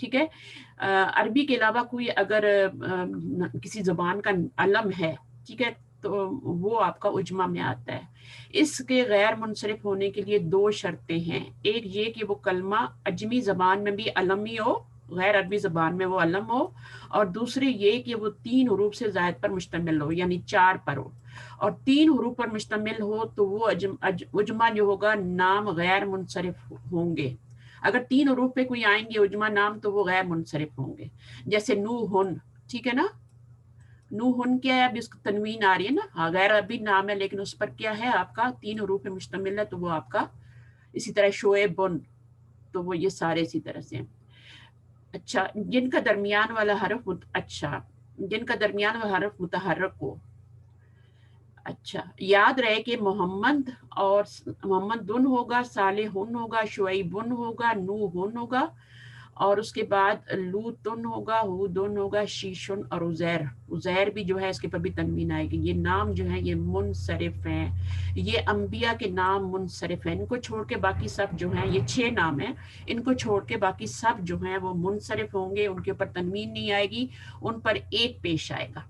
ٹھیک ہے. عربی کے علاوہ کوئی اگر کسی زبان کا علم ہے، ٹھیک ہے، تو وہ آپ کا اجمہ میں آتا ہے. اس کے غیر منصرف ہونے کے لیے 2 شرطیں ہیں. ایک یہ کہ وہ کلمہ عجمی زبان میں بھی علمی ہو، غیر عربی زبان میں وہ علم ہو، اور دوسری یہ کہ وہ 3 حروف سے زائد پر مشتمل ہو، یعنی 4 پر ہو. اور 3 حروف پر مشتمل ہو تو وہ اجمہ جو ہوگا نام غیر منصرف ہوں گے. اگر 3 حروف پہ کوئی آئیں گے اجمہ نام تو وہ غیر منصرف ہوں گے. جیسے نوحن، ٹھیک ہے نا، نوحن کیا ہے، ابھی اس کو تنوین آ رہی ہے نا، ہاں غیر عربی نام ہے لیکن اس پر کیا ہے آپ کا 3 حروف پہ مشتمل ہے تو وہ آپ کا. اسی طرح شعیبن، تو وہ یہ سارے اسی طرح سے. اچھا، جن کا درمیان والا حرف متحرک ہو. اچھا، یاد رہے کہ محمد اور محمد دن ہوگا، صالحن ہوگا، شعیبن ہوگا، نوحن ہوگا، اور اس کے بعد لوتن ہوگا، ہودن ہوگا، شیشن اور عزیر بھی جو ہے اس کے پر بھی تنوین آئے گی. یہ نام جو ہے یہ منصرف ہیں، یہ انبیاء کے نام منصرف ہیں. ان کو چھوڑ کے باقی سب جو ہیں، یہ 6 نام ہیں، ان کو چھوڑ کے باقی سب جو ہیں وہ منصرف ہوں گے. ان کے اوپر تنوین نہیں آئے گی، ان پر ایک پیش آئے گا.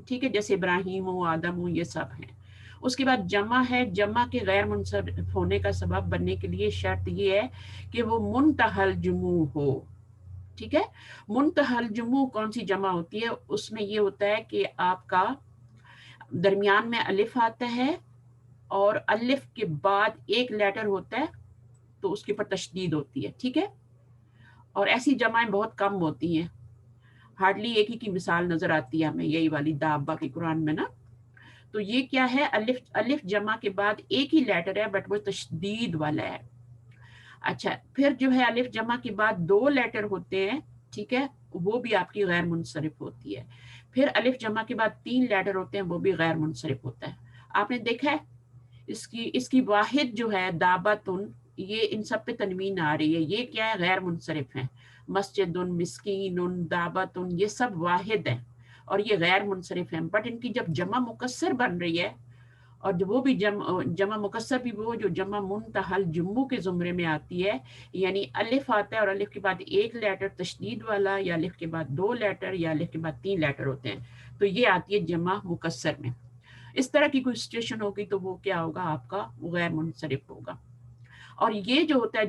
ٹھیک ہے، جیسے ابراہیم ہو، آدم ہو، یہ سب ہیں. اس کے بعد جمع ہے. جمع کے غیر منصرف ہونے کا سبب بننے کے لیے شرط یہ ہے کہ وہ منتہی الجموع ہو. ٹھیک ہے، منتہی الجموع کون سی جمع ہوتی ہے؟ اس میں یہ ہوتا ہے کہ آپ کا درمیان میں الف آتا ہے اور الف کے بعد ایک لیٹر ہوتا ہے تو اس کے اوپر تشدید ہوتی ہے. ٹھیک ہے، اور ایسی جمعیں بہت کم ہوتی ہیں، ہارڈلی ایک ہی کی مثال نظر آتی ہے ہمیں، یہی والی دابہ کی قرآن میں نا. تو یہ کیا ہے، الف جمع کے بعد ایک ہی لیٹر ہے بٹ وہ تشدید والا ہے. اچھا، پھر جو ہے الف جمع کے بعد 2 لیٹر ہوتے ہیں، ٹھیک ہے، وہ بھی آپ کی غیر منصرف ہوتی ہے. پھر الف جمع کے بعد 3 لیٹر ہوتے ہیں، وہ بھی غیر منصرف ہوتا ہے. آپ نے دیکھا ہے اس کی واحد جو ہے دابتن، یہ ان سب پہ تنوین آ رہی ہے، یہ کیا ہے، غیر منصرف ہیں. مسجد، مسکین، دابتن، یہ سب واحد ہیں اور یہ غیر منصرف ہیں. بٹ ان کی جب جمع مکسر بن رہی ہے، اور وہ بھی جمع مکسر بھی وہ جو جمع منتہی الجموع کے زمرے میں آتی ہے، یعنی الف آتا ہے اور الف کے بعد ایک لیٹر تشدید والا، یا الف کے بعد 2 لیٹر، یا الف کے بعد 3 لیٹر ہوتے ہیں، تو یہ آتی ہے جمع مکسر میں. اس طرح کی کوئی سچویشن ہوگی تو وہ کیا ہوگا، آپ کا غیر منصرف ہوگا. اور یہ جو ہوتا ہے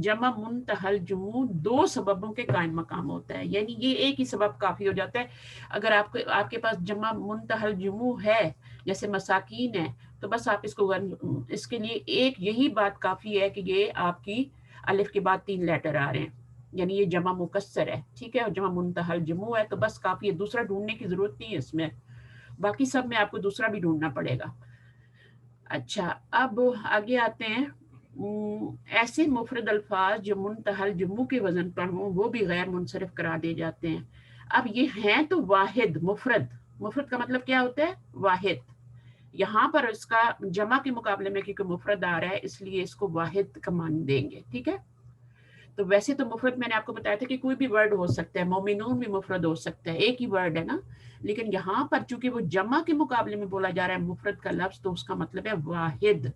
جمع منتہی الجموع 2 سببوں کے قائم مقام ہوتا ہے، یعنی یہ ایک ہی سبب کافی ہو جاتا ہے. اگر آپ کے پاس جمع منتہی الجموع ہے جیسے مساکین ہے تو بس آپ اس کے لیے ایک یہی بات کافی ہے کہ یہ آپ کی الف کے بعد 3 لیٹر آ رہے ہیں، یعنی یہ جمع مکسر ہے. ٹھیک ہے، اور جمع منتہی الجموع ہے تو بس کافی ہے، دوسرا ڈھونڈنے کی ضرورت نہیں ہے اس میں. باقی سب میں آپ کو دوسرا بھی ڈھونڈنا پڑے گا. اچھا، اب آگے آتے ہیں. ایسے مفرد الفاظ جو منتہی الجموع کے وزن پر ہوں وہ بھی غیر منصرف قرار دے جاتے ہیں. اب یہ ہیں تو واحد، مفرد کا مطلب کیا ہوتا ہے، واحد. یہاں پر اس کا جمع کے مقابلے میں کیونکہ مفرد آ رہا ہے اس لیے اس کو واحد کا مان دیں گے. ٹھیک ہے، تو ویسے تو مفرد میں نے آپ کو بتایا تھا کہ کوئی بھی ورڈ ہو سکتا ہے، مومنون بھی مفرد ہو سکتا ہے، ایک ہی ورڈ ہے نا. لیکن یہاں پر چونکہ وہ جمع کے مقابلے میں بولا جا رہا ہے مفرد کا لفظ، تو اس کا مطلب ہے واحد.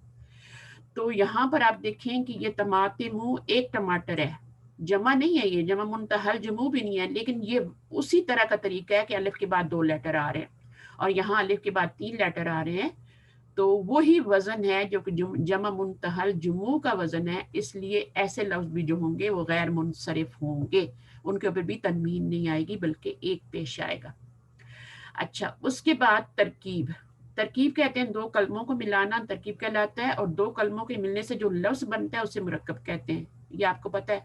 تو یہاں پر آپ دیکھیں کہ یہ طماطم ایک ٹماٹر ہے، جمع نہیں ہے، یہ جمع منتہی الجموع بھی نہیں ہے، لیکن یہ اسی طرح کا طریقہ ہے کہ الف کے بعد 2 لیٹر آ رہے ہیں اور یہاں الف کے بعد 3 لیٹر آ رہے ہیں. تو وہی وزن ہے جو کہ جمع منتہی الجموع کا وزن ہے، اس لیے ایسے لفظ بھی جو ہوں گے وہ غیر منصرف ہوں گے، ان کے اوپر بھی تنوین نہیں آئے گی بلکہ ایک پیش آئے گا. اچھا، اس کے بعد ترکیب کہتے ہیں 2 کلموں کو ملانا ترکیب کہلاتا ہے، اور 2 کلموں کے ملنے سے جو لفظ بنتا ہے اسے مرکب کہتے ہیں. یہ آپ کو پتہ ہے،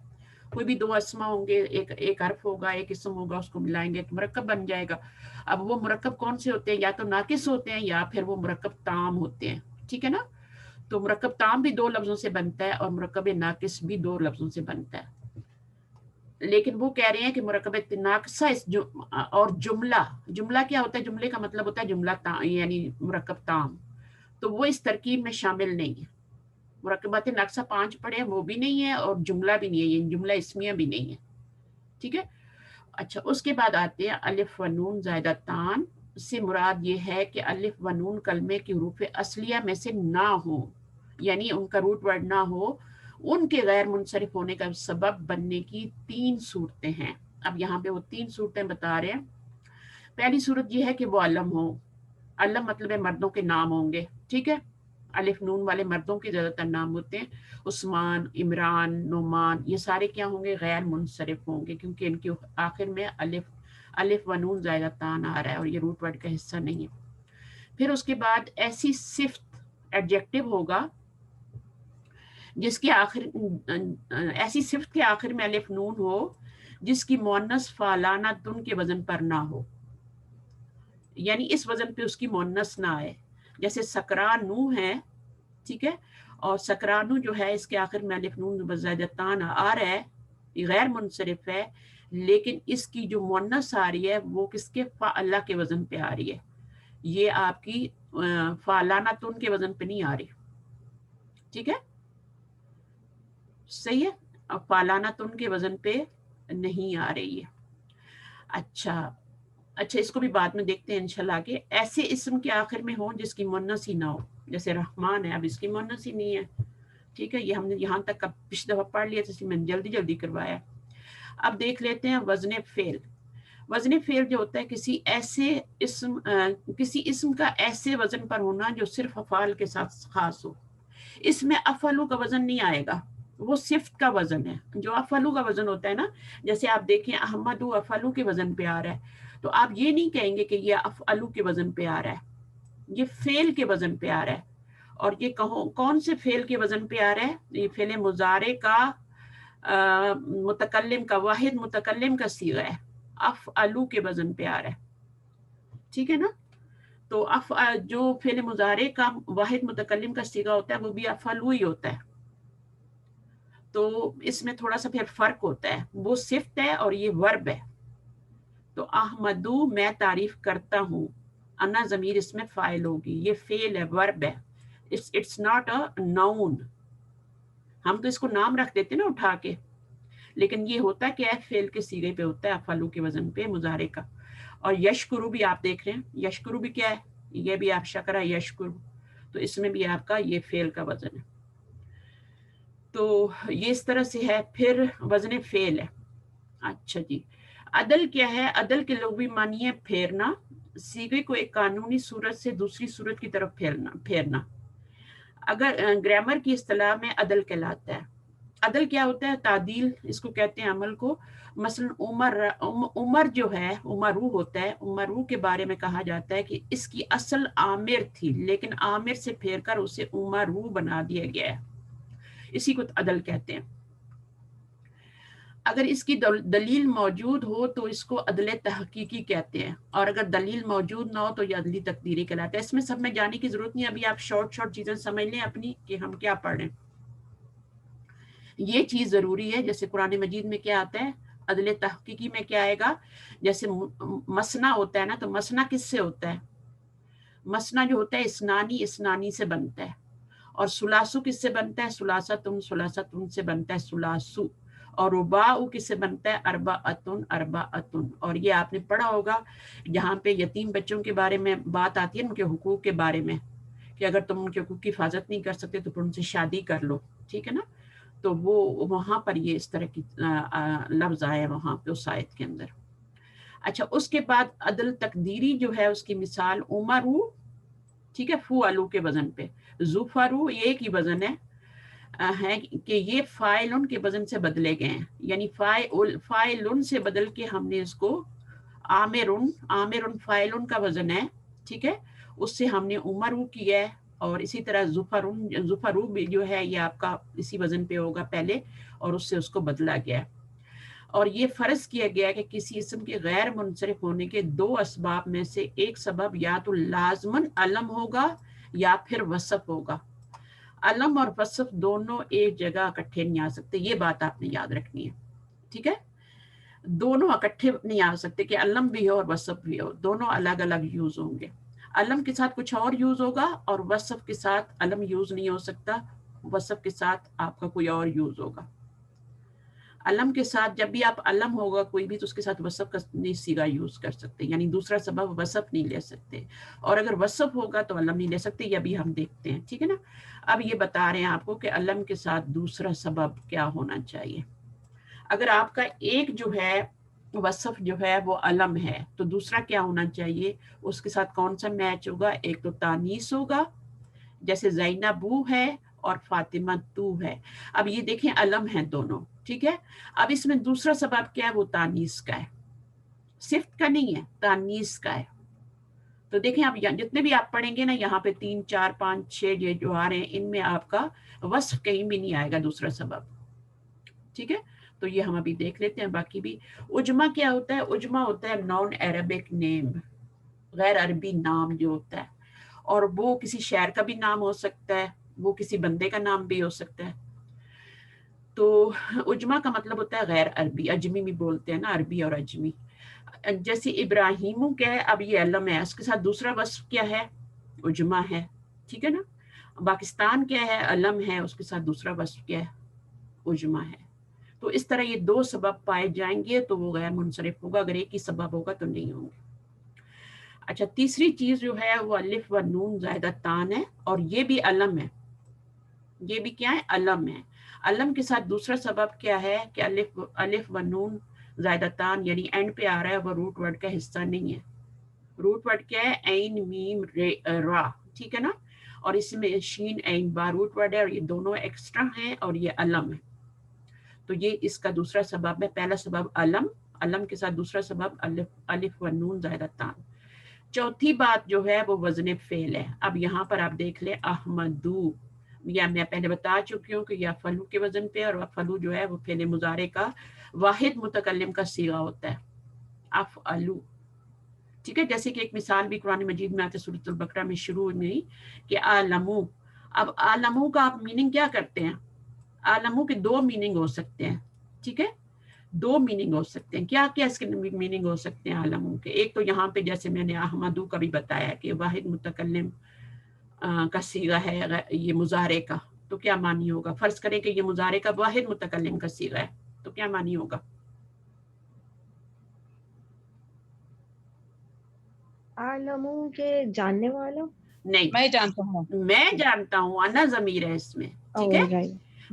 کوئی بھی 2 اسما ہوں گے، ایک حرف ہوگا، ایک اسم ہوگا، اس کو ملائیں گے تو مرکب بن جائے گا. اب وہ مرکب کون سے ہوتے ہیں، یا تو ناقص ہوتے ہیں یا پھر وہ مرکب تام ہوتے ہیں. ٹھیک ہے نا، تو مرکب تام بھی 2 لفظوں سے بنتا ہے اور مرکب ناقص بھی 2 لفظوں سے بنتا ہے. لیکن وہ کہہ رہے ہیں کہ مرکب ناقصہ اور جملہ کیا ہوتا ہے، جملے کا مطلب ہوتا ہے جملہ یعنی مرکب تام، تو وہ اس ترکیب میں شامل نہیں ہے. مرکبات ناقصہ 5 پڑھے ہیں وہ بھی نہیں ہے اور جملہ بھی نہیں ہے، یہ جملہ اسمیہ بھی نہیں ہے. ٹھیک ہے. اچھا، اس کے بعد آتے ہیں الف و نون زائدہ تان. اس سے مراد یہ ہے کہ الف و نون کلمے کی حروف اصلیہ میں سے نہ ہو، یعنی ان کا روٹ ورڈ نہ ہو، ان کے غیر منصرف ہونے کا سبب بننے کی 3 صورتیں ہیں. اب یہاں پہ وہ 3 صورتیں بتا رہے ہیں. پہلی صورت یہ ہے کہ وہ علم ہو. علم مطلب ہے مردوں کے نام ہوں گے, ٹھیک ہے, الف نون والے مردوں کے زیادہ تر نام ہوتے ہیں. عثمان, عمران, نعمان, یہ سارے کیا ہوں گے, غیر منصرف ہوں گے, کیونکہ ان کے آخر میں الف و نون زائدہ تان آ رہا ہے اور یہ روٹ ورڈ کا حصہ نہیں ہے. پھر اس کے بعد ایسی صفت ایڈجیکٹو ہوگا جس کے ایسی صفت کے آخر میں الف نون ہو جس کی مؤنث فعلانہ تن کے وزن پر نہ ہو, یعنی اس وزن پہ اس کی مؤنث نہ آئے. جیسے سکرانو ہے, ٹھیک ہے, اور سکرانو جو ہے اس کے آخر میں الف نون زائدہ تان آ رہا ہے, یہ غیر منصرف ہے, لیکن اس کی جو مؤنث آ رہی ہے وہ کس کے, فعلہ کے وزن پہ آ رہی ہے. یہ آپ کی فعلانہ تن کے وزن پہ نہیں آ رہی, ٹھیک ہے, صحیح ہے, اب فعلانہ تن کے وزن پہ نہیں آ رہی ہے. اچھا, اس کو بھی بعد میں دیکھتے ہیں انشاءاللہ کہ ایسے اسم کے آخر میں ہوں جس کی مؤنث ہی نہ ہو. جیسے رحمان ہے, اب اس کی مؤنث ہی نہیں ہے, ٹھیک ہے, یہ ہم نے یہاں تک اب پچھلی دفعہ پڑھ لیا, اس لیے میں نے جلدی کروایا. اب دیکھ لیتے ہیں وزن فعل. وزن فعل جو ہوتا ہے کسی اسم کا ایسے وزن پر ہونا جو صرف افعال کے ساتھ خاص ہو. اس میں افعلو کا وزن نہیں آئے گا, وہ صفت کا وزن ہے. جو افعلو کا وزن ہوتا ہے نا, جیسے آپ دیکھیں احمدو افعلو کے وزن پہ آ رہا ہے, تو آپ یہ نہیں کہیں گے کہ یہ افعلو کے وزن پہ آ رہا ہے, یہ فعل کے وزن پہ آ رہا ہے. اور یہ کون سے فعل کے وزن پہ آ رہا ہے, یہ فعل مضارع کا متکلم کا, واحد متکلم کا صیغہ ہے, افعلو کے وزن پہ آ رہا ہے, ٹھیک ہے نا. تو جو فعل مضارع کا واحد متکلم کا صیغہ ہوتا ہے وہ بھی افعلو ہی ہوتا ہے. تو اس میں تھوڑا سا پھر فرق ہوتا ہے, وہ صفت ہے اور یہ ورب ہے. تو احمدو میں تعریف کرتا ہوں, انا ضمیر اس میں فاعل ہوگی, یہ فعل ہے, ورب ہے, اٹس ناٹ اے ناؤن. ہم تو اس کو نام رکھ دیتے نا اٹھا کے, لیکن یہ ہوتا ہے کہ فعل کے صیغے پہ ہوتا ہے, افعلو کے وزن پہ مضارع کا. اور یشکرو بھی آپ دیکھ رہے ہیں, یشکرو بھی کیا ہے, یہ بھی آپ شکرہ یشکرو, تو اس میں بھی آپ کا یہ فعل کا وزن ہے. تو یہ اس طرح سے ہے. پھر وزن فعل ہے. اچھا جی, عدل کیا ہے, عدل کے لغوی معنی ہے پھیرنا, صیغے کو ایک قانونی صورت سے دوسری صورت کی طرف پھیرنا. اگر گرامر کی اصطلاح میں عدل کہلاتا ہے. عدل کیا ہوتا ہے, تعدیل اس کو کہتے ہیں عمل کو. مثلا عمر جو ہے, عمرو ہوتا ہے, عمرو کے بارے میں کہا جاتا ہے کہ اس کی اصل عامر تھی لیکن عامر سے پھیر کر اسے عمرو بنا دیا گیا ہے, اسی کو عدل کہتے ہیں. اگر اس کی دلیل موجود ہو تو اس کو عدل تحقیقی کہتے ہیں, اور اگر دلیل موجود نہ ہو تو یہ عدلی تقدیری کہلاتا ہے. اس میں سب میں جانے کی ضرورت نہیں, ابھی آپ شارٹ چیزیں سمجھ لیں اپنی کہ ہم کیا پڑھ رہے ہیں. یہ چیز ضروری ہے. جیسے قرآن مجید میں کیا آتا ہے, عدل تحقیقی میں کیا آئے گا, جیسے مسنا ہوتا ہے نا, تو مسنا کس سے ہوتا ہے, مسنا جو ہوتا ہے اسنانی سے بنتا ہے. اور سلاسو کس سے بنتا ہے, سلاساتن سے بنتا ہے سلاسو. اور رباع کس سے بنتا ہے, اربعۃ. اور یہ آپ نے پڑھا ہوگا جہاں پہ یتیم بچوں کے بارے میں بات آتی ہے, ان کے حقوق کے بارے میں, کہ اگر تم ان کے حقوق کی حفاظت نہیں کر سکتے تو پھر ان سے شادی کر لو, ٹھیک ہے نا. تو وہ وہاں پر یہ اس طرح کی لفظ آیا وہاں پہ اس آیت کے اندر. اچھا, اس کے بعد عدل تقدیری جو ہے اس کی مثال عمرو, ٹھیک ہے, فعلو کے وزن پہ. ظفرو یہ ایک ہی وزن ہے کہ یہ فاعلن کے وزن سے بدلے گئے ہیں, یعنی فاعلن سے بدل کے ہم نے اس کو عامرن فاعلن کا وزن ہے, ٹھیک ہے, اس سے ہم نے عمرو کیا ہے. اور اسی طرح ظفرو بھی جو ہے یہ آپ کا اسی وزن پہ ہوگا پہلے, اور اس سے اس کو بدلا گیا ہے. اور یہ فرض کیا گیا کہ کسی اسم کے غیر منصرف ہونے کے 2 اسباب میں سے ایک سبب یا تو لازماً علم ہوگا یا پھر وصف ہوگا. علم اور وصف دونوں ایک جگہ اکٹھے نہیں آ سکتے, یہ بات آپ نے یاد رکھنی ہے, ٹھیک ہے. دونوں اکٹھے نہیں آ سکتے کہ علم بھی ہو اور وصف بھی ہو, دونوں الگ الگ یوز ہوں گے. علم کے ساتھ کچھ اور یوز ہوگا اور وصف کے ساتھ علم یوز نہیں ہو سکتا, وصف کے ساتھ آپ کا کوئی اور یوز ہوگا. علم کے ساتھ جب بھی آپ علم ہوگا کوئی بھی تو اس کے ساتھ وصف کا نہیں سیغہ یوز کر سکتے، یعنی دوسرا سبب وصف نہیں لے سکتے، اور اگر وصف ہوگا تو علم نہیں لے سکتے، یہ بھی ہم دیکھتے ہیں، ٹھیک ہے نا۔ اب یہ بتا رہے ہیں آپ کو کہ علم کے ساتھ دوسرا سبب کیا ہونا چاہیے۔ اگر آپ کا ایک جو ہے وصف جو ہے وہ علم ہے تو دوسرا کیا ہونا چاہیے، اس کے ساتھ کون سا میچ ہوگا؟ ایک تو تانیث ہوگا، جیسے زینبو ہے اور فاطمہ تو ہے۔ اب یہ دیکھیں علم ہیں دونوں، ٹھیک ہے۔ اب اس میں دوسرا سبب کیا ہے؟ وہ تانیث کا ہے، صفت کا نہیں ہے، تانیث کا ہے۔ تو دیکھیں اب جتنے بھی آپ پڑھیں گے نا، یہاں پہ 3 4 5 6 یہ جو آ رہے ہیں، ان میں آپ کا وصف کہیں بھی نہیں آئے گا دوسرا سبب، ٹھیک ہے۔ تو یہ ہم ابھی دیکھ لیتے ہیں باقی بھی۔ اجمہ کیا ہوتا ہے؟ اجمہ ہوتا ہے نان عربک نیم، غیر عربی نام جو ہوتا ہے، اور وہ کسی شہر کا بھی نام ہو سکتا ہے، وہ کسی بندے کا نام بھی ہو سکتا ہے۔ تو اجمہ کا مطلب ہوتا ہے غیر عربی، اجمی بھی بولتے ہیں نا، عربی اور اجمی۔ جیسے ابراہیمو کیا ہے؟ اب یہ علم ہے، اس کے ساتھ دوسرا وصف کیا ہے؟ اجمہ ہے، ٹھیک ہے نا۔ پاکستان کیا ہے؟ علم ہے، اس کے ساتھ دوسرا وصف کیا ہے؟ اجمہ ہے۔ تو اس طرح یہ دو سبب پائے جائیں گے تو وہ غیر منصرف ہوگا، اگر ایک ہی سبب ہوگا تو نہیں ہوں گے۔ اچھا، تیسری چیز جو ہے وہ الف و نون زائدہ تان ہے، اور یہ بھی علم ہے، یہ بھی کیا ہے؟ علم ہے۔ علم کے ساتھ دوسرا سبب کیا ہے کہ الف و نون زائدہ تان یعنی اینڈ پہ آ رہا ہے، وہ روٹ ورڈ کا حصہ نہیں ہے۔ روٹ ورڈ کیا ہے؟ عین میم را، ٹھیک ہے نا، اور اس میں شین عین با روٹ ورڈ ہے، اور یہ دونوں ایکسٹرا ہیں اور یہ علم ہے۔ تو یہ اس کا دوسرا سبب ہے۔ پہلا سبب علم، علم کے ساتھ دوسرا سبب الف و نون زائدہ تان۔ چوتھی بات جو ہے وہ وزن فعل ہے۔ اب یہاں پر آپ دیکھ لیں احمدو، یا میں پہلے بتا چکی ہوں کہ یہ افعلو کے وزن پہ، اور افعلو جو ہے وہ فعل مضارع کا واحد متکلم کا صیغہ ہوتا ہے، افعلو، ٹھیک ہے۔ جیسے کہ ایک مثال بھی قرآن مجید میں آتے سورۃ البقرہ میں شروع میں ہی کہ عالمو۔ اب عالمو کا آپ میننگ کیا کرتے ہیں؟ عالمو کے دو میننگ ہو سکتے ہیں، ٹھیک ہے، دو میننگ ہو سکتے ہیں۔ کیا کیا اس کے میننگ ہو سکتے ہیں عالموں کے؟ ایک تو یہاں پہ جیسے میں نے احمدو کا بھی بتایا کہ واحد متکلم کا صیغہ ہے یہ مضارع کا، تو کیا معنی ہوگا؟ فرض کریں کہ یہ مضارع کا واحد متکلم کا صیغہ ہے، تو کیا معنی ہوگا؟ عالموں کے جاننے والا، نہیں، میں جانتا ہوں، میں جانتا ہوں، انا ضمیر ہے اس میں، ٹھیک ہے۔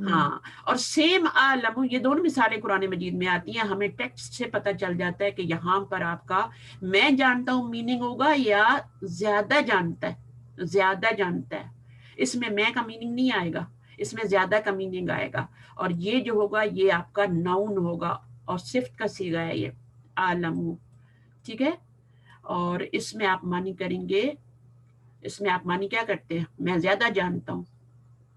ہاں، اور سیم عالم، یہ دونوں مثالیں قرآن مجید میں آتی ہیں، ہمیں ٹیکسٹ سے پتہ چل جاتا ہے کہ یہاں پر آپ کا میں جانتا ہوں میننگ ہوگا یا زیادہ جانتا ہے، زیادہ جانتا ہے۔ اس میں کا میننگ نہیں آئے گا، اس میں زیادہ کا میننگ آئے گا، اور یہ جو ہوگا یہ آپ کا ناؤن ہوگا اور صفت کا صیغہ ہے یہ عالم، ٹھیک ہے۔ اور اس میں آپ معنی کریں گے، اس میں آپ معنی کیا کرتے ہیں؟ میں زیادہ جانتا ہوں۔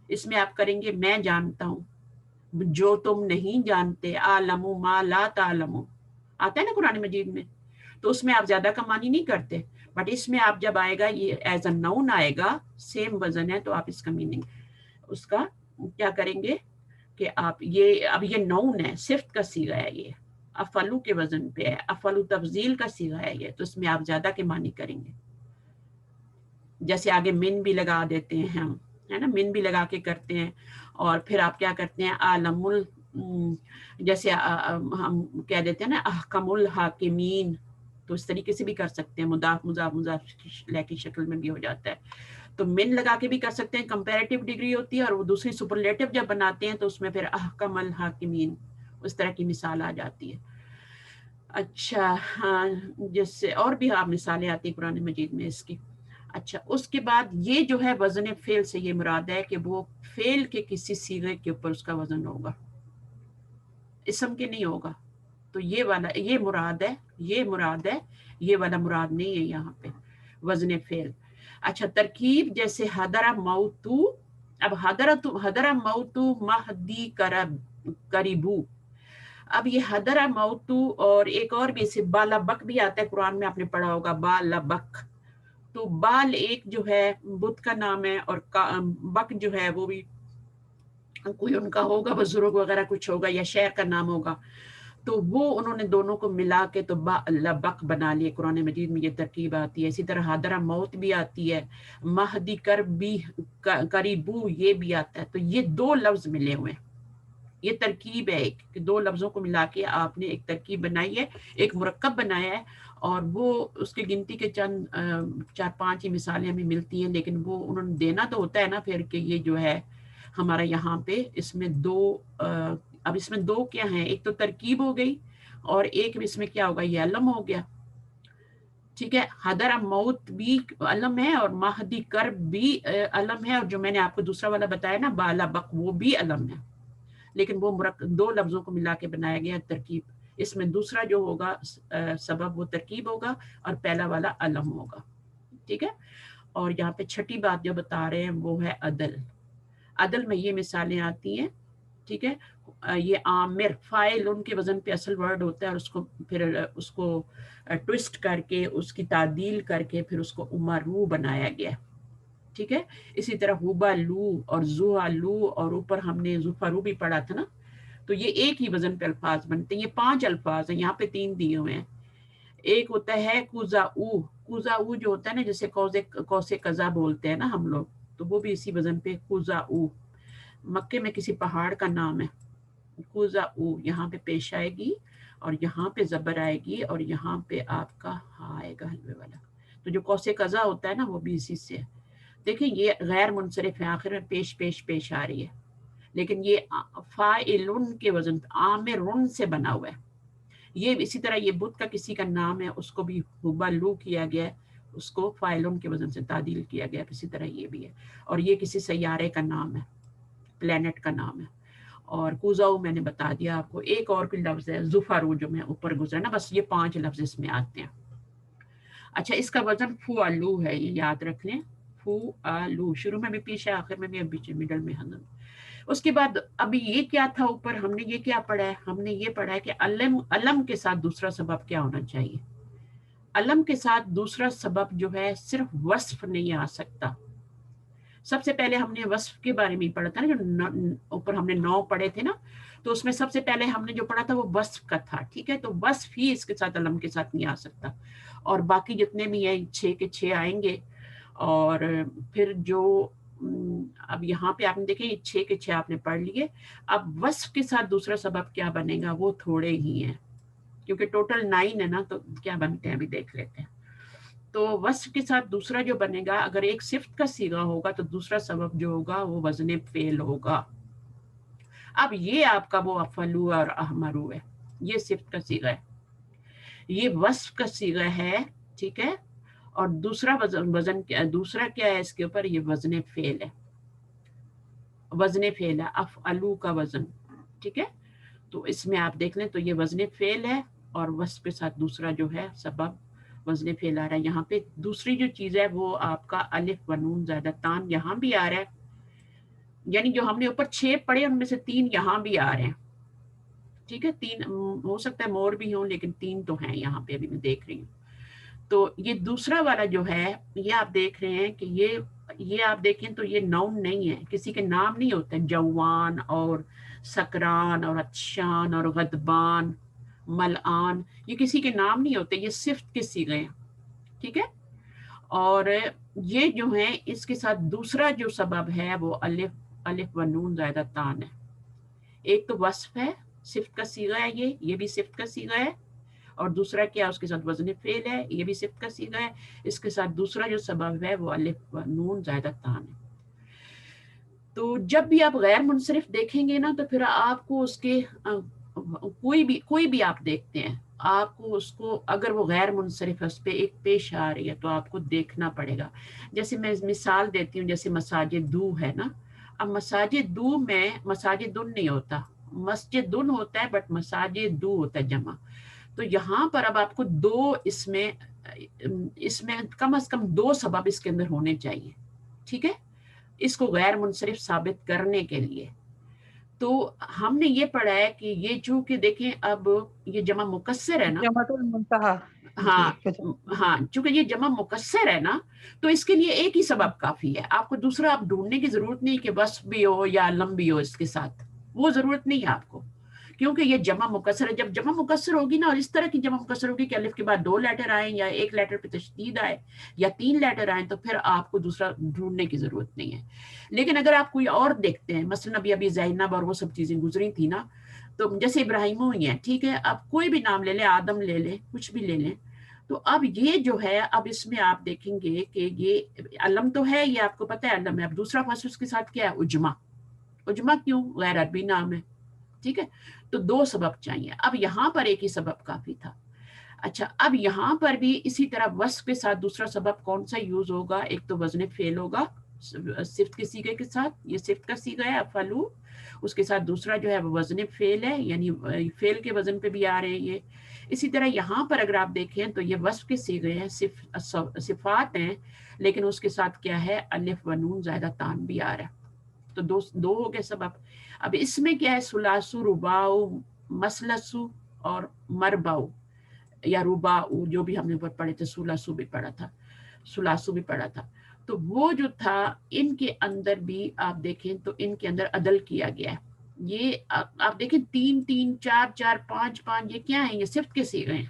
اس میں آپ کریں گے میں جانتا ہوں جو تم نہیں جانتے، عالم ما لا تعلم، آتا ہے نا قرآن مجید میں، تو اس میں آپ زیادہ کا معنی نہیں کرتے، بٹ اس میں آپ جب آئے گا یہ ایز اے ناؤن آئے گا، سیم وزن ہے، تو آپ اس کا میننگ اس کا کیا کریں گے کہ آپ یہ اب یہ ناؤن ہے، صفت کا صیغہ ہے، یہ افعلو کے وزن پہ ہے، افعلو تفضیل کا صیغہ ہے یہ، تو اس میں آپ زیادہ کے معنی کریں گے۔ جیسے آگے من بھی لگا دیتے ہیں ہم، ہے نا، من بھی لگا کے کرتے ہیں، اور پھر آپ کیا کرتے ہیں عالم جیسے ہم کہہ دیتے ہیں نا احکم الحاکمین، تو اس طریقے سے بھی کر سکتے ہیں، مضاف مضاف مضاف لے کی شکل میں بھی ہو جاتا ہے۔ تو من لگا کے بھی کر سکتے ہیں، کمپیریٹیو ڈگری ہوتی ہے، اور وہ دوسری سپرلیٹو جب بناتے ہیں تو اس میں پھر احکم الحاکمین اس طرح کی مثال آ جاتی ہے۔ اچھا، ہاں، جس سے اور بھی آپ مثالیں آتی ہیں قرآن مجید میں اس کی۔ اچھا، اس کے بعد یہ جو ہے وزن فعل سے یہ مراد ہے کہ وہ فعل کے کسی صیغے کے اوپر اس کا وزن ہوگا، اسم کے نہیں ہوگا۔ تو یہ والا یہ مراد ہے، یہ مراد ہے، یہ والا مراد نہیں ہے یہاں پہ وزن فعل۔ اچھا، ترکیب جیسے حضر موتو، اب حضر موتو مہدی قریبو، اب یہ حضر موتو، اور ایک اور بھی اسے بالا بک بھی آتا ہے قرآن میں، آپ نے پڑھا ہوگا بالا بک۔ تو بال ایک جو ہے بت کا نام ہے، اور بک جو ہے وہ بھی کوئی ان کا ہوگا، بزرگ وغیرہ کچھ ہوگا، یا شہر کا نام ہوگا، تو وہ انہوں نے دونوں کو ملا کے تو بک بنا لیے۔ قرآن مجید میں یہ ترکیب آتی ہے۔ اسی طرح حاضرہ موت بھی آتی ہے، مہدی قریبو یہ بھی آتا ہے، تو یہ دو لفظ ملے ہوئے ہیں، یہ ترکیب ہے ایک کہ دو لفظوں کو ملا کے آپ نے ایک ترکیب بنائی ہے، ایک مرکب بنایا ہے، اور وہ اس کی گنتی کے چند 4-5 ہی مثالیں ہمیں ملتی ہیں، لیکن وہ انہوں نے دینا تو ہوتا ہے نا پھر کہ یہ جو ہے ہمارا یہاں پہ اس میں دو اب اس میں دو کیا ہیں، ایک تو ترکیب ہو گئی اور ایک اس میں کیا ہوگا، یہ علم ہو گیا، ٹھیک ہے. حدر موت بھی علم ہے اور مہدی کرب بھی علم ہے، اور جو میں نے آپ کو دوسرا والا بتایا نا بالا بق وہ بھی علم ہے، لیکن وہ دو لفظوں کو ملا کے بنایا گیا ترکیب. اس میں دوسرا جو ہوگا سبب وہ ترکیب ہوگا اور پہلا والا علم ہوگا، ٹھیک ہے. اور یہاں پہ چھٹی بات جو بتا رہے ہیں وہ ہے عدل. عدل میں یہ مثالیں آتی ہیں، ٹھیک ہے. یہ عامر فاعل ان کے وزن پہ اصل ورڈ ہوتا ہے، اور اس کو پھر اس کو ٹوسٹ کر کے اس کی تعدیل کر کے پھر اس کو امرو بنایا گیا، ٹھیک ہے. اسی طرح ہوبا لو اور زوہا لو، اور اوپر ہم نے زفرو بھی پڑھا تھا نا، تو یہ ایک ہی وزن پہ الفاظ بنتے ہیں. یہ 5 الفاظ ہیں، یہاں پہ 3 دیے ہوئے ہیں. ایک ہوتا ہے کوزا او. کوزا او جو ہوتا ہے نا جیسے کوسے قزا بولتے ہیں نا ہم لوگ، تو وہ بھی اسی وزن پہ کوزا او. مکے میں کسی پہاڑ کا نام ہے کوزا او، یہاں پہ پیش آئے گی اور یہاں پہ زبر آئے گی اور یہاں پہ آپ کا ہاں آئے گا حلوے والا. تو جو کوسے قزا ہوتا ہے نا وہ بھی اسی سے ہے. دیکھیں یہ غیر منصرف ہے، آخر میں پیش آ رہی ہے، لیکن یہ فاعلن کے وزن عامرن سے بنا ہوا ہے. یہ اسی طرح یہ بدھ کا کسی کا نام ہے، اس کو بھی ہبالو کیا گیا ہے، اس کو فاعلن کے وزن سے تعدیل کیا گیا. اسی طرح یہ بھی ہے، اور یہ کسی سیارے کا نام ہے، پلینٹ کا نام ہے. اور کوزاؤ میں نے بتا دیا آپ کو. ایک اور کوئی لفظ ہے زفارو جو میں اوپر گزرا نا، بس یہ 5 لفظ اس میں آتے ہیں. اچھا اس کا وزن فو آلو ہے، یہ یاد رکھ لیں، فو آلو. شروع میں بھی پیش ہے، آخر میں بھی، اب بیچ مڈل میں ہم. اس کے بعد ابھی یہ کیا تھا اوپر ہم نے یہ کیا پڑھا ہے، ہم نے یہ پڑھا ہے کہ علم کے ساتھ دوسرا سبب کیا ہونا چاہیے. علم کے ساتھ دوسرا سبب جو ہے صرف وصف نہیں آ سکتا. سب سے پہلے ہم نے وصف کے بارے میں پڑھا تھا نا، جو اوپر ہم نے 9 پڑھے تھے نا، تو اس میں سب سے پہلے ہم نے جو پڑھا تھا وہ وصف کا تھا، ٹھیک ہے. تو وصف ہی اس کے ساتھ علم کے ساتھ نہیں آ سکتا، اور باقی جتنے بھی ہیں 6 کے 6 آئیں گے. اور پھر جو اب یہاں پہ آپ نے دیکھیں 6 کے 6 آپ نے پڑھ لیے. اب وصف کے ساتھ دوسرا سبب کیا بنے گا وہ تھوڑے ہی ہیں، کیونکہ ٹوٹل 9 ہے نا، تو کیا بنتے ہیں ابھی دیکھ لیتے ہیں. تو وصف کے ساتھ دوسرا جو بنے گا، اگر ایک صفت کا صیغہ ہوگا تو دوسرا سبب جو ہوگا وہ وزن فعل ہوگا. اب یہ آپ کا وہ افلو اور احمرو ہے، یہ صفت کا صیغہ ہے، یہ وصف کا صیغہ ہے، ٹھیک ہے. اور دوسرا دوسرا کیا ہے اس کے اوپر، یہ وزن فعل ہے، وزن فعل ہے، افعلو کا وزن، ٹھیک ہے. تو اس میں آپ دیکھ لیں تو یہ وزن فعل ہے، اور وصف کے ساتھ دوسرا جو ہے سبب وزن فعل آ رہا ہے. یہاں پہ دوسری جو چیز ہے وہ آپ کا الف و نون زائدہ تان یہاں بھی آ رہا ہے، یعنی جو ہم نے اوپر 6 پڑھے ان میں سے 3 یہاں بھی آ رہے ہیں، ٹھیک ہے. 3 ہو سکتا ہے مور بھی ہوں، لیکن 3 تو ہیں یہاں پہ، ابھی میں دیکھ رہی ہوں. تو یہ دوسرا والا جو ہے یہ آپ دیکھ رہے ہیں کہ یہ آپ دیکھیں تو یہ نون نہیں ہے، کسی کے نام نہیں ہوتے. جوان اور سکران اور عطشان اور غضبان ملعان، یہ کسی کے نام نہیں ہوتے، یہ صفت کے صیغے ہیں، ٹھیک ہے. اور یہ جو ہیں اس کے ساتھ دوسرا جو سبب ہے وہ الف و نون زائدہ تان ہے. ایک تو وصف ہے، صفت کا صیغہ ہے، یہ بھی صفت کا صیغہ ہے. اور دوسرا کیا، اس کے ساتھ وزن فعل ہے، یہ بھی صفت کا صیغہ ہے. اس کے ساتھ دوسرا جو سبب ہے وہ الف و نون زائدہ تان ہے. تو جب بھی آپ غیر منصرف دیکھیں گے نا تو پھر آپ کو اس کے کوئی بھی آپ دیکھتے ہیں، آپ کو اس کو اگر وہ غیر منصرف ہے اس پہ ایک پیش آ رہی ہے تو آپ کو دیکھنا پڑے گا. جیسے میں مثال دیتی ہوں، جیسے مساجد دو ہے نا، اب مساجد دو میں مساجد دن نہیں ہوتا، مسجد دن ہوتا ہے، بٹ مساجد دو ہوتا ہے جمع. تو یہاں پر اب آپ کو 2 اس میں کم از کم 2 سبب اس کے اندر ہونے چاہیے، ٹھیک ہے، اس کو غیر منصرف ثابت کرنے کے لیے. تو ہم نے یہ پڑھا ہے کہ یہ چونکہ دیکھیں اب یہ جمع مکسر ہے نا، جمعۃ المنتہا، ہاں جی ہاں، چونکہ یہ جمع مکسر ہے نا تو اس کے لیے ایک ہی سبب کافی ہے. آپ کو دوسرا آپ ڈھونڈنے کی ضرورت نہیں کہ وصف بھی ہو یا علم بھی ہو اس کے ساتھ، وہ ضرورت نہیں ہے آپ کو، کیونکہ یہ جمع مکسر ہے. جب جمع مکسر ہوگی نا, اور اس طرح کی جمع مکسر ہوگی کہ الف کے بعد 2 لیٹر آئیں یا ایک لیٹر پہ تشدید آئے یا 3 لیٹر آئیں, تو پھر آپ کو دوسرا ڈھونڈنے کی ضرورت نہیں ہے. لیکن اگر آپ کوئی اور دیکھتے ہیں, مثلا ابھی زینب اور وہ سب چیزیں گزری تھی نا, تو جیسے ابراہیم ہوئی ہیں, ٹھیک ہے, آپ کوئی بھی نام لے لیں, آدم لے لیں, کچھ بھی لے لیں, تو اب یہ جو ہے, اب اس میں آپ دیکھیں گے کہ یہ علم تو ہے, یہ آپ کو پتہ ہے علم ہے. اب دوسرا فصل اس کے ساتھ کیا ہے, عجمہ. عجمہ کیوں, غیر عربی نام ہے, ٹھیک ہے. تو 2 سبب چاہیے. اب یہاں پر ایک ہی سبب کافی تھا. اچھا, اب یہاں پر بھی اسی طرح وصف کے ساتھ دوسرا سبب کون سا یوز ہوگا, ایک تو وزن فعل ہوگا صفت کے سیغے کے ساتھ, یہ صفت کا سیغہ ہے افعلوا, اس کے ساتھ دوسرا جو ہے وہ وزن فعل ہے, یعنی فعل کے وزن پہ بھی آ رہے ہیں یہ. اسی طرح یہاں پر اگر آپ دیکھیں تو یہ وصف کے سیغے ہیں, صفات ہیں, لیکن اس کے ساتھ کیا ہے, الف و نون زائدہ تان بھی آ رہا ہے. تو دو ہو گئے سبب. اب اس میں کیا ہے, ثلاثو, رباؤ, مسلسو اور مرباؤ یا رباؤ, جو بھی ہم نے اوپر پڑھے تھے, ثلاثو بھی پڑھا تھا, ثلاثو بھی پڑھا تھا. تو وہ جو تھا, ان کے اندر بھی آپ دیکھیں تو ان کے اندر عدل کیا گیا ہے. یہ آپ دیکھیں 3 3 4 4 5 5, یہ کیا ہیں, یہ صفت کے صیغے ہیں.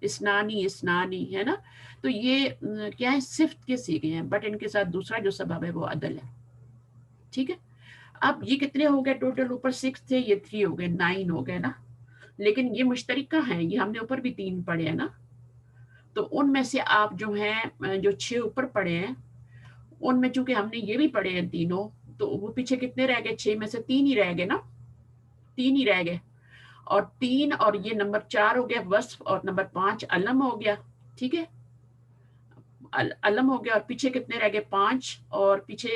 اسنانی اسنانی ہے نا, تو یہ کیا ہے, صفت کے صیغے ہیں, بٹ ان کے ساتھ دوسرا جو سبب ہے وہ عدل ہے. ٹھیک ہے. اب یہ کتنے ہو گئے ٹوٹل, اوپر 6 تھے, یہ 3 ہو گئے, 9 ہو گئے نا. لیکن یہ مشترکہ ہیں, یہ ہم نے اوپر بھی 3 پڑھے ہیں نا. تو ان میں سے آپ جو ہیں, جو 6 اوپر پڑھے ہیں, ان میں چونکہ ہم نے یہ بھی پڑھے ہیں تینوں, تو وہ پیچھے کتنے رہ گئے, 6 میں سے 3 ہی رہ گئے نا, 3 ہی رہ گئے. اور 3 اور یہ نمبر 4 ہو گیا وصف, اور نمبر 5 علم ہو گیا. ٹھیک ہے, علم ہو گیا. اور پیچھے کتنے رہ گئے, 5, اور پیچھے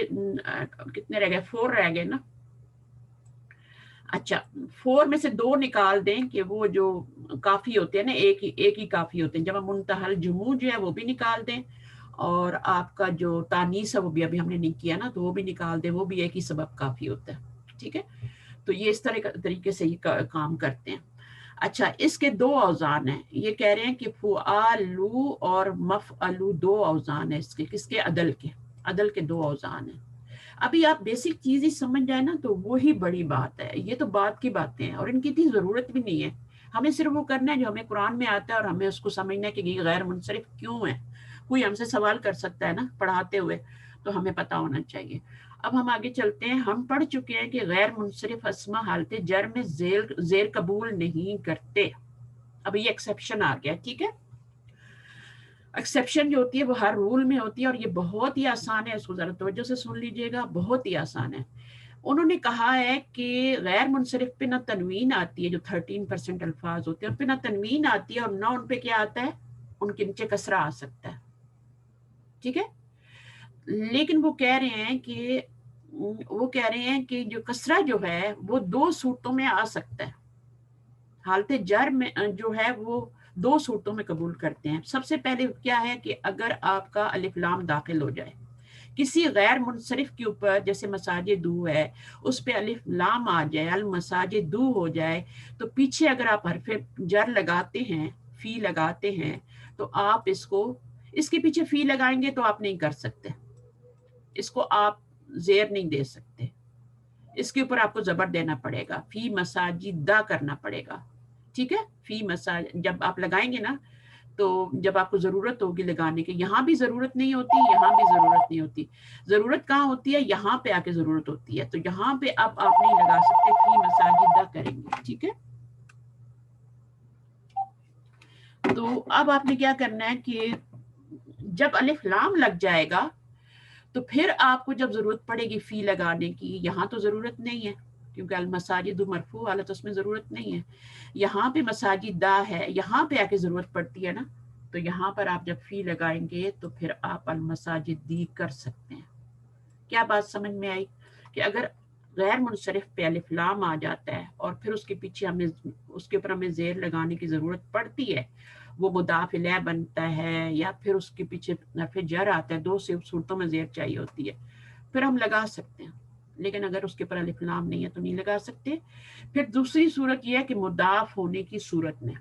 کتنے رہ گئے, 4 رہ گئے نا. اچھا, 4 میں سے 2 نکال دیں کہ وہ جو کافی ہوتے ہیں نا, ایک ہی کافی ہوتے ہیں. جب ہم منتہل جموع جو ہے وہ بھی نکال دیں, اور آپ کا جو تانیث ہے وہ بھی ابھی ہم نے نہیں کیا نا, تو وہ بھی نکال دیں, وہ بھی ایک ہی سبب کافی ہوتا ہے. ٹھیک ہے. تو یہ اس طریقے سے ہی کام کرتے ہیں. اچھا, اس کے 2 اوزان ہیں. یہ کہہ رہے ہیں کہ فعالو اور مفعلو 2 اوزان ہیں اس کے. کس کے, عدل کے. عدل کے 2 اوزان ہیں. ابھی آپ بیسک چیز ہی سمجھ جائیں نا, تو وہی بڑی بات ہے. یہ تو بات کی باتیں ہیں, اور ان کی اتنی ضرورت بھی نہیں ہے. ہمیں صرف وہ کرنا ہے جو ہمیں قرآن میں آتا ہے, اور ہمیں اس کو سمجھنا ہے کہ یہ غیر منصرف کیوں ہے. کوئی ہم سے سوال کر سکتا ہے نا پڑھاتے ہوئے, تو ہمیں پتہ ہونا چاہیے. اب ہم آگے چلتے ہیں. ہم پڑھ چکے ہیں کہ غیر منصرف اسما حالت جر میں زیر قبول نہیں کرتے. اب یہ ایکسیپشن آ گیا. ٹھیک ہے. ایکسیپشن جو ہوتی ہے وہ ہر رول میں ہوتی ہے, اور یہ بہت ہی آسان ہے. اس کو ذرا توجہ سے سن لیجئے گا, بہت ہی آسان ہے. انہوں نے کہا ہے کہ غیر منصرف پہ نہ تنوین آتی ہے, جو 13% الفاظ ہوتے ہیں ان پہ نہ تنوین آتی ہے, اور نہ ان پہ کیا آتا ہے, ان کے نیچے کسرہ آ سکتا ہے. ٹھیک ہے. لیکن وہ کہہ رہے ہیں کہ جو کسرہ جو ہے وہ 2 صورتوں میں آ سکتا ہے. حالت جر میں جو ہے وہ 2 صورتوں میں قبول کرتے ہیں. سب سے پہلے کیا ہے کہ اگر آپ کا الف لام داخل ہو جائے کسی غیر منصرف کے اوپر, جیسے مساجدو ہے, اس پہ الف لام آ جائے, المساجدو ہو جائے, تو پیچھے اگر آپ حرف جر لگاتے ہیں, فی لگاتے ہیں, تو آپ اس کے پیچھے فی لگائیں گے تو آپ نہیں کر سکتے. اس کو آپ زیر نہیں دے سکتے, اس کے اوپر آپ کو زبر دینا پڑے گا, فی مساجدہ کرنا پڑے گا. ٹھیک ہے. فی مساجد جب آپ لگائیں گے نا, تو جب آپ کو ضرورت ہوگی لگانے کی, یہاں بھی ضرورت نہیں ہوتی, یہاں بھی ضرورت نہیں ہوتی. ضرورت کہاں ہوتی ہے, یہاں پہ آ کے ضرورت ہوتی ہے. تو یہاں پہ اب آپ نہیں لگا سکتے, فی مساجدہ کریں گے. ٹھیک ہے. تو اب آپ نے کیا کرنا ہے کہ جب الف لام لگ جائے گا, تو پھر آپ کو جب ضرورت پڑے گی فی لگانے کی, یہاں تو ضرورت نہیں ہے کیونکہ المساجد مرفوع حالت, اس میں ضرورت نہیں ہے. یہاں پہ مساجدہ ہے, یہاں پہ آ کے ضرورت پڑتی ہے نا, تو یہاں پر آپ جب فی لگائیں گے تو پھر آپ المساجدی کر سکتے ہیں. کیا بات سمجھ میں آئی, کہ اگر غیر منصرف پہ الف لام آ جاتا ہے, اور پھر اس کے پیچھے اس کے اوپر ہمیں زیر لگانے کی ضرورت پڑتی ہے, وہ مضاف الیہ بنتا ہے, یا پھر اس کے پیچھے حرف جر آتا ہے, 2 صورتوں میں زیر چاہیے ہوتی ہے, پھر ہم لگا سکتے ہیں. لیکن اگر اس کے اوپر الف لام نہیں ہے تو نہیں لگا سکتے. پھر دوسری صورت یہ ہے کہ مضاف ہونے کی صورت میں,